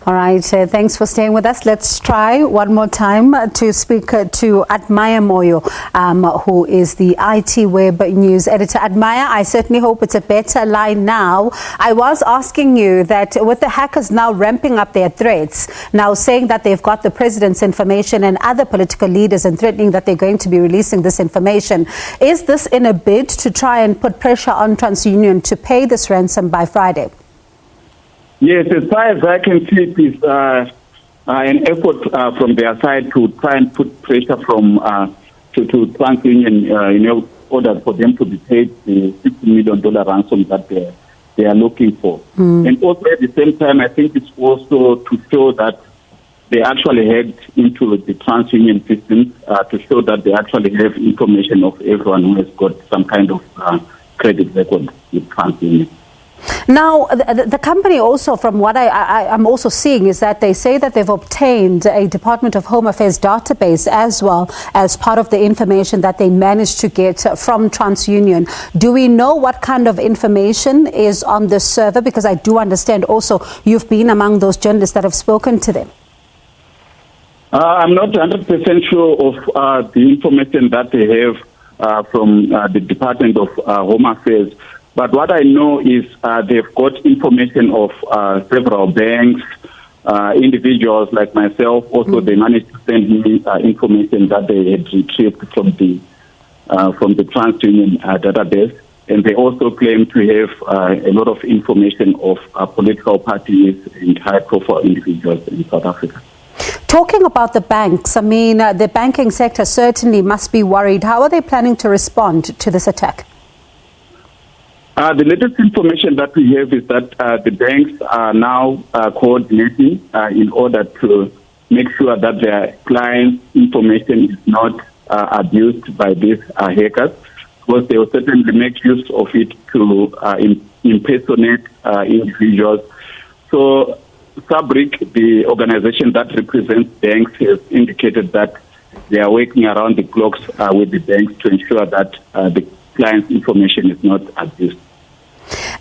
All right, thanks for staying with us. Let's try one more time to speak to Admire Moyo, who is the ITWeb news editor. Admire, I certainly hope it's a better line now. I was asking you that with the hackers now ramping up their threats, now saying that they've got the president's information and other political leaders and threatening that they're going to be releasing this information, is this in a bid to try and put pressure on TransUnion to pay this ransom by Friday? Yes, as far as I can see, it is an effort from their side to try and put pressure from to TransUnion in order for them to be paid the $50 million ransom that they are looking for. And also at the same time, I think it's also to show that they actually hacked into the TransUnion system to show that they actually have information of everyone who has got some kind of credit record with TransUnion. Now, the company also, from what I'm also seeing, is that they say that they've obtained a Department of Home Affairs database as well as part of the information that they managed to get from TransUnion. Do we know what kind of information is on this server? Because I do understand also you've been among those journalists that have spoken to them. I'm not 100% sure of the information that they have from the Department of Home Affairs. But what I know is they've got information of several banks, individuals like myself. Also, they managed to send me information that they had retrieved from the TransUnion database. And they also claim to have a lot of information of political parties and high-profile individuals in South Africa. Talking about the banks, I mean, the banking sector certainly must be worried. How are they planning to respond to this attack? The latest information that we have is that the banks are now coordinating in order to make sure that their clients' information is not abused by these hackers, because they will certainly make use of it to impersonate individuals. So SABC, the organization that represents banks, has indicated that they are working around the clocks with the banks to ensure that the client's information is not abused.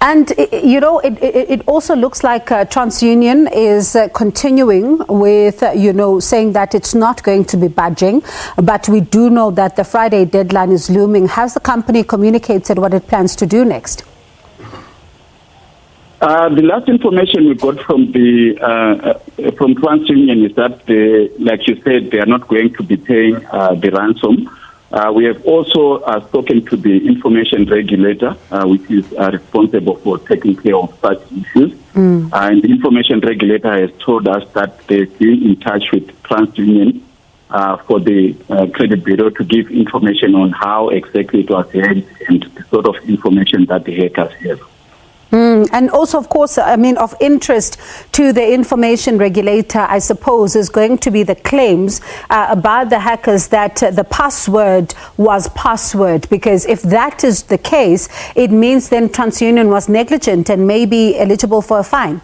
And, you know, it also looks like TransUnion is continuing with, saying that it's not going to be budging. But we do know that the Friday deadline is looming. Has the company communicated what it plans to do next? The last information we got from from TransUnion is that, like you said, they are not going to be paying the ransom. We have also spoken to the information regulator, which is responsible for taking care of such issues. And the information regulator has told us that they've been in touch with TransUnion for the credit bureau to give information on how exactly it was hacked and the sort of information that the hackers have. And also, of course, I mean, of interest to the information regulator, I suppose, is going to be the claims about the hackers that the password was password. Because if that is the case, it means then TransUnion was negligent and may be eligible for a fine.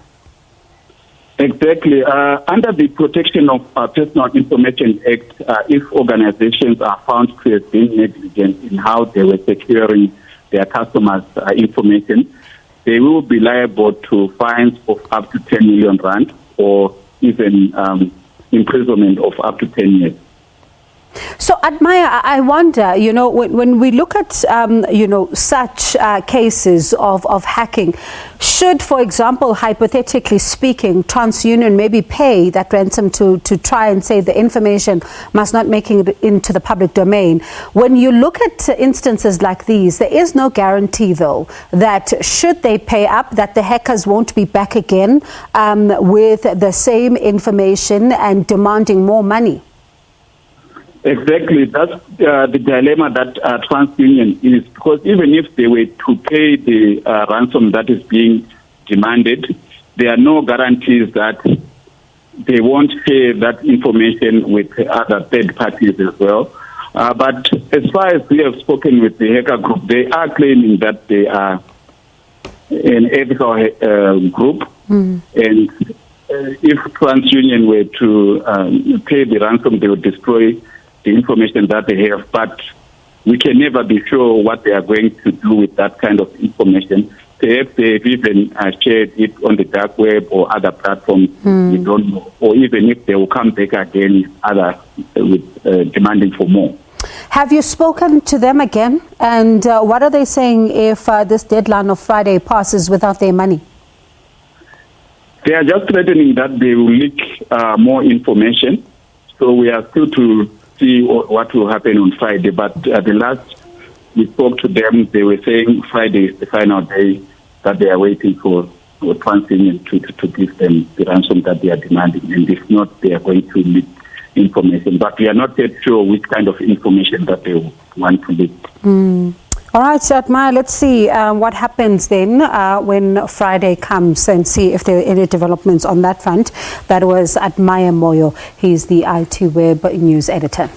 Exactly. Under the Protection of Personal Information Act, if organizations are found to have been negligent in how they were securing their customers' information, they will be liable to fines of up to 10 million rand or even imprisonment of up to 10 years. So, Admire, I wonder, when we look at, such cases of hacking, should, for example, hypothetically speaking, TransUnion maybe pay that ransom to try and say the information must not make it into the public domain? When you look at instances like these, there is no guarantee, though, that should they pay up, that the hackers won't be back again with the same information and demanding more money. Exactly. That's the dilemma that TransUnion is, because even if they were to pay the ransom that is being demanded, there are no guarantees that they won't share that information with other third parties as well. But as far as we have spoken with the hacker group, they are claiming that they are an ethical group. And if TransUnion were to pay the ransom, they would destroy the information that they have, but we can never be sure what they are going to do with that kind of information. Perhaps they've even shared it on the dark web or other platforms. We don't know. Or even if they will come back again, with demanding for more. Have you spoken to them again? And what are they saying if this deadline of Friday passes without their money? They are just threatening that they will leak more information. So we are still to see what will happen on Friday. But the last we spoke to them, they were saying Friday is the final day that they are waiting for TransUnion to give them the ransom that they are demanding. And if not, they are going to leak information. But we are not yet sure which kind of information that they want to leak. All right, Admire, let's see what happens then when Friday comes and see if there are any developments on that front. That was Admire Moyo. He's the ITWeb news editor.